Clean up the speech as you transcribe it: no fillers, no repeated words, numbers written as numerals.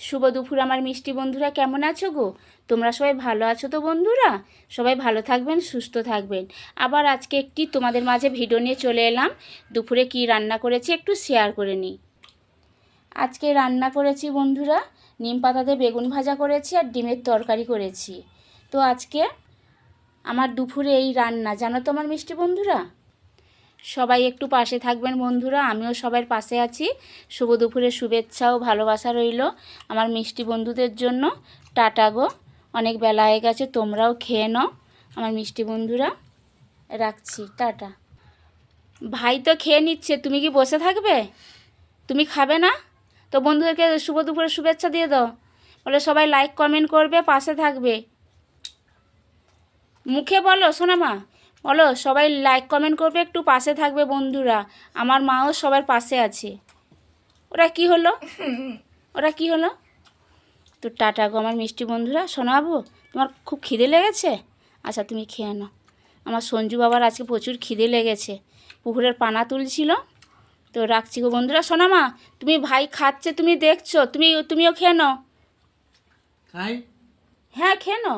শুভ দুপুর আমার মিষ্টি বন্ধুরা, কেমন আছো গো? তোমরা সবাই ভালো আছো তো বন্ধুরা? সবাই ভালো থাকবেন, সুস্থ থাকবেন। আবার আজকে একটি তোমাদের মাঝে ভিডিও নিয়ে চলে এলাম। দুপুরে কি রান্না করেছি একটু শেয়ার করে নিই। আজকে রান্না করেছি বন্ধুরা, নিম পাতাতে বেগুন ভাজা করেছি আর ডিমের তরকারি করেছি। তো আজকে আমার দুপুরে এই রান্না, জানো তো আমার মিষ্টি বন্ধুরা। সবাই একটু পাশে থাকবেন বন্ধুরা, আমিও সবার পাশে আছি। শুভ দুপুরের শুভেচ্ছা ও ভালোবাসা রইল আমার মিষ্টি বন্ধুদের জন্য। টাটা গো, অনেক বেলা হয়ে গেছে, তোমরাও খেয়ে নাও আমার মিষ্টি বন্ধুরা। রাখছি, টাটা। ভাই তো খেয়ে নিচ্ছে, তুমি কি বসে থাকবে? তুমি খাবে না? তো বন্ধুদেরকে শুভ দুপুরের শুভেচ্ছা দিয়ে দাও, বলে সবাই লাইক কমেন্ট করবে, পাশে থাকবে। মুখে বলো সোনামা, বলো সবাই লাইক কমেন্ট করবে, একটু পাশে থাকবে বন্ধুরা। আমার মাও সবার পাশে আছে। ওরা কি হলো, ওরা কি হলো? তো টাটা গো আমার মিষ্টি বন্ধুরা। শোনাবো, তোমার খুব খিদে লেগেছে? আচ্ছা তুমি খেয়ে নাও। আমার সঞ্জু বাবার আজকে প্রচুর খিদে লেগেছে, পুকুরের পানা তুলছিল। তো রাখছি গো বন্ধুরা। সোনামা, তুমি ভাই খাচ্ছে, তুমি দেখছো, তুমিও খেয়ে নাও। খাই। হ্যাঁ খেয়ে নাও।